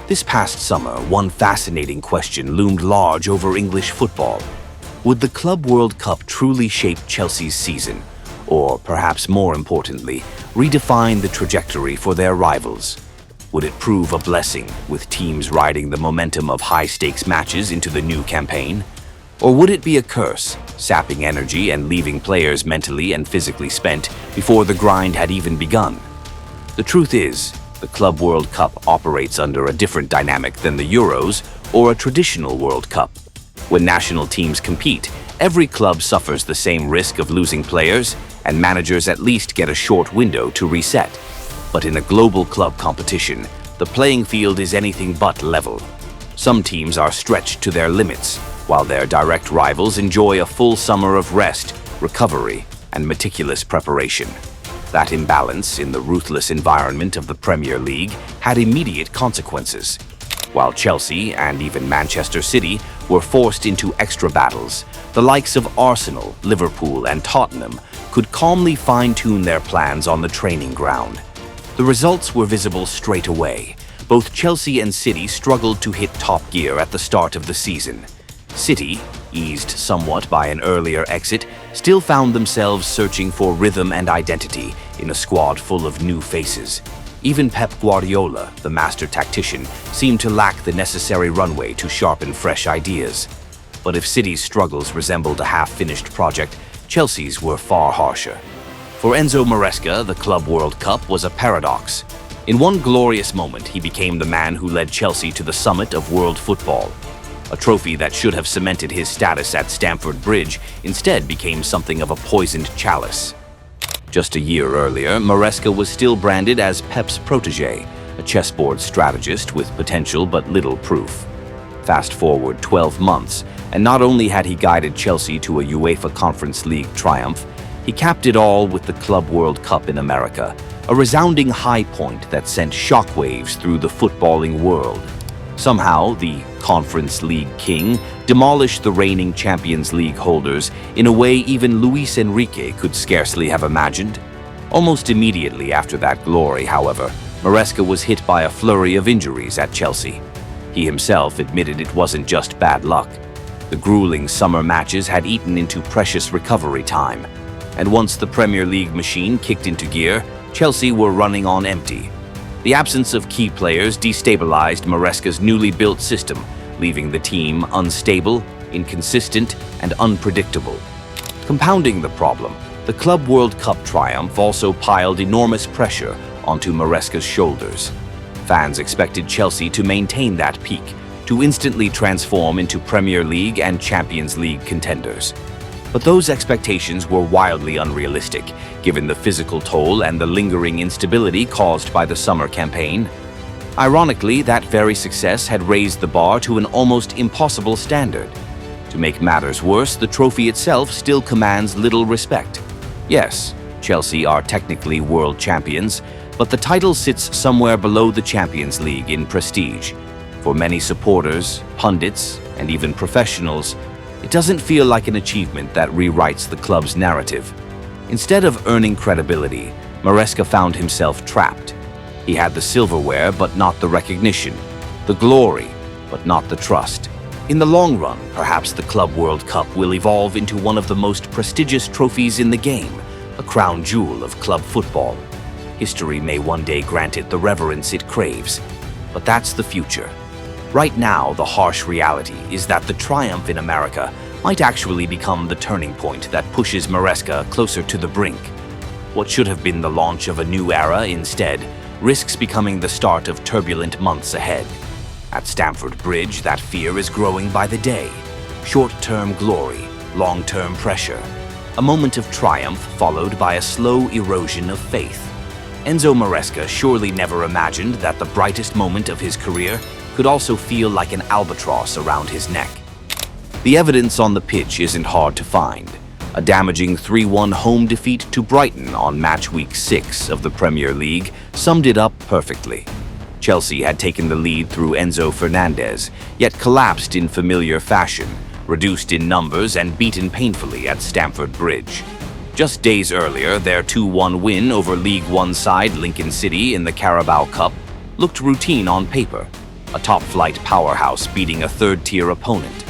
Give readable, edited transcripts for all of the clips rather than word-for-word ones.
This past summer, one fascinating question loomed large over English football. Would the Club World Cup truly shape Chelsea's season? Or, perhaps more importantly, redefine the trajectory for their rivals? Would it prove a blessing, with teams riding the momentum of high-stakes matches into the new campaign? Or would it be a curse, sapping energy and leaving players mentally and physically spent before the grind had even begun? The truth is, the Club World Cup operates under a different dynamic than the Euros or a traditional World Cup. When national teams compete, every club suffers the same risk of losing players, and managers at least get a short window to reset. But in a global club competition, the playing field is anything but level. Some teams are stretched to their limits, while their direct rivals enjoy a full summer of rest, recovery, and meticulous preparation. That imbalance in the ruthless environment of the Premier League had immediate consequences. While Chelsea and even Manchester City were forced into extra battles, the likes of Arsenal, Liverpool, and Tottenham could calmly fine-tune their plans on the training ground. The results were visible straight away. Both Chelsea and City struggled to hit top gear at the start of the season. City, eased somewhat by an earlier exit, still found themselves searching for rhythm and identity in a squad full of new faces. Even Pep Guardiola, the master tactician, seemed to lack the necessary runway to sharpen fresh ideas. But if City's struggles resembled a half-finished project, Chelsea's were far harsher. For Enzo Maresca, the Club World Cup was a paradox. In one glorious moment, he became the man who led Chelsea to the summit of world football. A trophy that should have cemented his status at Stamford Bridge instead became something of a poisoned chalice. Just a year earlier, Maresca was still branded as Pep's protégé, a chessboard strategist with potential but little proof. Fast forward 12 months, and not only had he guided Chelsea to a UEFA Conference League triumph, he capped it all with the Club World Cup in America, a resounding high point that sent shockwaves through the footballing world. Somehow, the Conference League king demolished the reigning Champions League holders in a way even Luis Enrique could scarcely have imagined. Almost immediately after that glory, however, Maresca was hit by a flurry of injuries at Chelsea. He himself admitted it wasn't just bad luck. The grueling summer matches had eaten into precious recovery time, and once the Premier League machine kicked into gear, Chelsea were running on empty. The absence of key players destabilized Maresca's newly built system, leaving the team unstable, inconsistent, and unpredictable. Compounding the problem, the Club World Cup triumph also piled enormous pressure onto Maresca's shoulders. Fans expected Chelsea to maintain that peak, to instantly transform into Premier League and Champions League contenders. But those expectations were wildly unrealistic, given the physical toll and the lingering instability caused by the summer campaign. Ironically, that very success had raised the bar to an almost impossible standard. To make matters worse, the trophy itself still commands little respect. Yes, Chelsea are technically world champions, but the title sits somewhere below the Champions League in prestige. For many supporters, pundits, and even professionals, it doesn't feel like an achievement that rewrites the club's narrative. Instead of earning credibility, Maresca found himself trapped. He had the silverware but not the recognition, the glory but not the trust. In the long run, perhaps the Club World Cup will evolve into one of the most prestigious trophies in the game, a crown jewel of club football. History may one day grant it the reverence it craves, but that's the future. Right now, the harsh reality is that the triumph in America might actually become the turning point that pushes Maresca closer to the brink. What should have been the launch of a new era instead risks becoming the start of turbulent months ahead. At Stamford Bridge, that fear is growing by the day. Short-term glory, long-term pressure. A moment of triumph followed by a slow erosion of faith. Enzo Maresca surely never imagined that the brightest moment of his career could also feel like an albatross around his neck. The evidence on the pitch isn't hard to find. A damaging 3-1 home defeat to Brighton on match week 6 of the Premier League summed it up perfectly. Chelsea had taken the lead through Enzo Fernandez, yet collapsed in familiar fashion, reduced in numbers and beaten painfully at Stamford Bridge. Just days earlier, their 2-1 win over League One side Lincoln City in the Carabao Cup looked routine on paper. a top-flight powerhouse beating a third-tier opponent.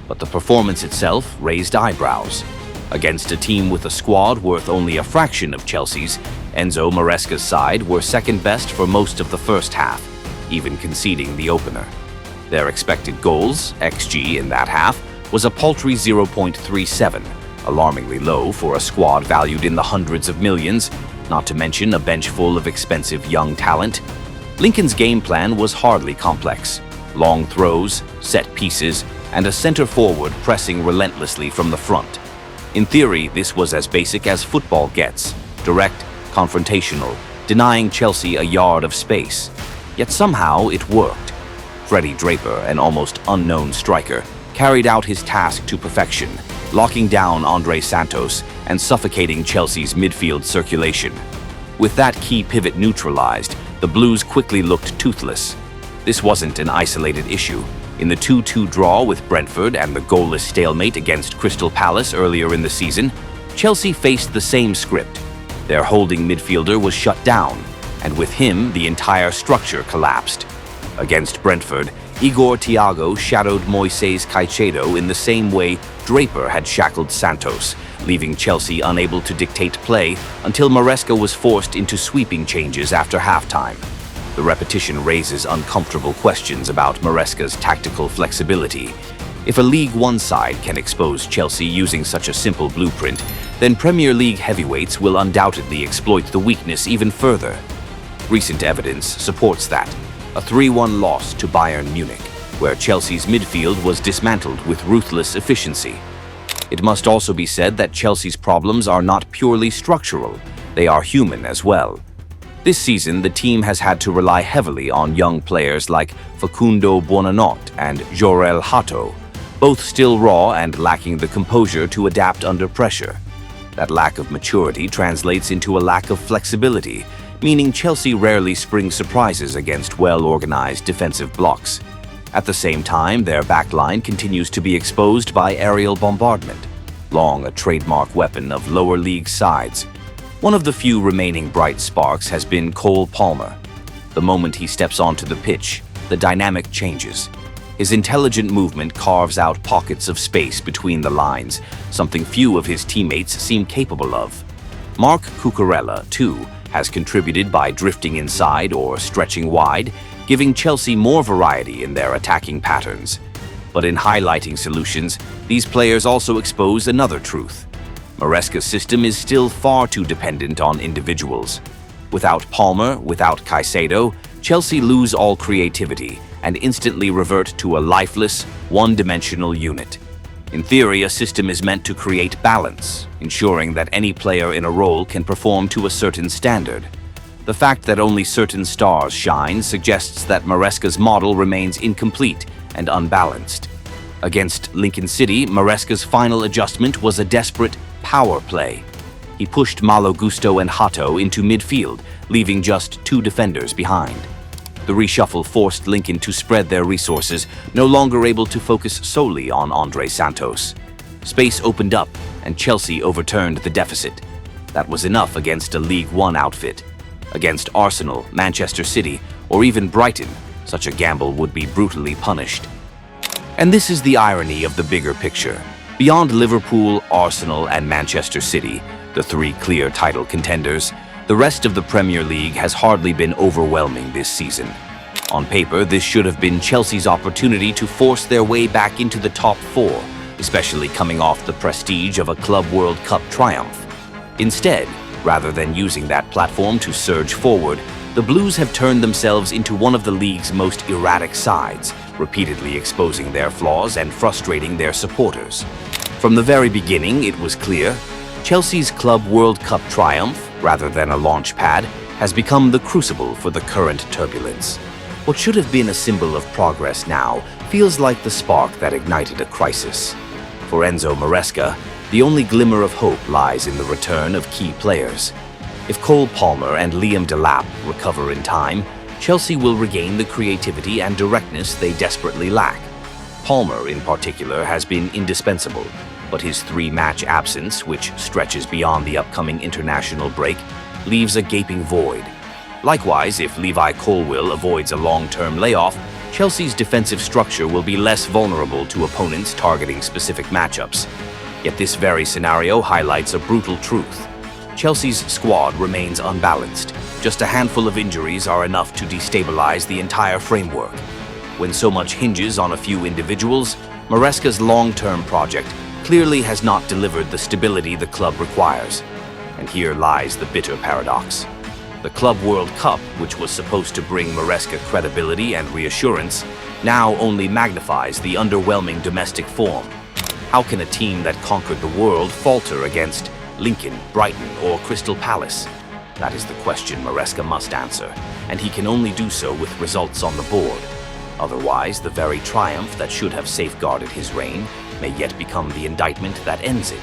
But the performance itself raised eyebrows. Against a team with a squad worth only a fraction of Chelsea's, Enzo Maresca's side were second best for most of the first half, even conceding the opener. Their expected goals, XG, in that half was a paltry 0.37, alarmingly low for a squad valued in the hundreds of millions, not to mention a bench full of expensive young talent. Lincoln's game plan was hardly complex. Long throws, set pieces, and a center forward pressing relentlessly from the front. In theory, this was as basic as football gets: direct, confrontational, denying Chelsea a yard of space. Yet somehow it worked. Freddie Draper, an almost unknown striker, carried out his task to perfection, locking down Andre Santos and suffocating Chelsea's midfield circulation. With that key pivot neutralized, the Blues quickly looked toothless. This wasn't an isolated issue. In the 2-2 draw with Brentford and the goalless stalemate against Crystal Palace earlier in the season, Chelsea faced the same script. Their holding midfielder was shut down, and with him, the entire structure collapsed. Against Brentford, Igor Thiago shadowed Moises Caicedo in the same way Draper had shackled Santos, leaving Chelsea unable to dictate play until Maresca was forced into sweeping changes after halftime. The repetition raises uncomfortable questions about Maresca's tactical flexibility. If a League One side can expose Chelsea using such a simple blueprint, then Premier League heavyweights will undoubtedly exploit the weakness even further. Recent evidence supports that. A 3-1 loss to Bayern Munich, where Chelsea's midfield was dismantled with ruthless efficiency. It must also be said that Chelsea's problems are not purely structural, they are human as well. This season, the team has had to rely heavily on young players like Facundo Buonanotte and Jorel Hato, both still raw and lacking the composure to adapt under pressure. That lack of maturity translates into a lack of flexibility, meaning Chelsea rarely springs surprises against well-organized defensive blocks. At the same time, their backline continues to be exposed by aerial bombardment, long a trademark weapon of lower league sides. One of the few remaining bright sparks has been Cole Palmer. The moment he steps onto the pitch, the dynamic changes. His intelligent movement carves out pockets of space between the lines, something few of his teammates seem capable of. Marc Cucurella, too, has contributed by drifting inside or stretching wide, giving Chelsea more variety in their attacking patterns. But in highlighting solutions, these players also expose another truth. Maresca's system is still far too dependent on individuals. Without Palmer, without Caicedo, Chelsea lose all creativity and instantly revert to a lifeless, one-dimensional unit. In theory, a system is meant to create balance, ensuring that any player in a role can perform to a certain standard. The fact that only certain stars shine suggests that Maresca's model remains incomplete and unbalanced. Against Lincoln City, Maresca's final adjustment was a desperate power play. He pushed Malo Gusto and Hato into midfield, leaving just 2 defenders behind. The reshuffle forced Lincoln to spread their resources, no longer able to focus solely on Andre Santos. Space opened up, and Chelsea overturned the deficit. That was enough against a League One outfit. Against Arsenal, Manchester City, or even Brighton, such a gamble would be brutally punished. And this is the irony of the bigger picture. Beyond Liverpool, Arsenal, and Manchester City, the 3 clear title contenders, the rest of the Premier League has hardly been overwhelming this season. On paper, this should have been Chelsea's opportunity to force their way back into the top 4, especially coming off the prestige of a Club World Cup triumph. Instead, rather than using that platform to surge forward, the Blues have turned themselves into one of the league's most erratic sides, repeatedly exposing their flaws and frustrating their supporters. From the very beginning, it was clear Chelsea's Club World Cup triumph, rather than a launchpad, has become the crucible for the current turbulence. What should have been a symbol of progress now feels like the spark that ignited a crisis. For Enzo Maresca, the only glimmer of hope lies in the return of key players. If Cole Palmer and Liam Delap recover in time, Chelsea will regain the creativity and directness they desperately lack. Palmer, in particular, has been indispensable, but his 3-match absence, which stretches beyond the upcoming international break, leaves a gaping void. Likewise, if Levi Colwill avoids a long-term layoff, Chelsea's defensive structure will be less vulnerable to opponents targeting specific matchups. Yet this very scenario highlights a brutal truth. Chelsea's squad remains unbalanced. Just a handful of injuries are enough to destabilize the entire framework. When so much hinges on a few individuals, Maresca's long-term project clearly has not delivered the stability the club requires. And here lies the bitter paradox. The Club World Cup, which was supposed to bring Maresca credibility and reassurance, now only magnifies the underwhelming domestic form. How can a team that conquered the world falter against Lincoln, Brighton, or Crystal Palace? That is the question Maresca must answer, and he can only do so with results on the board. Otherwise, the very triumph that should have safeguarded his reign may yet become the indictment that ends it.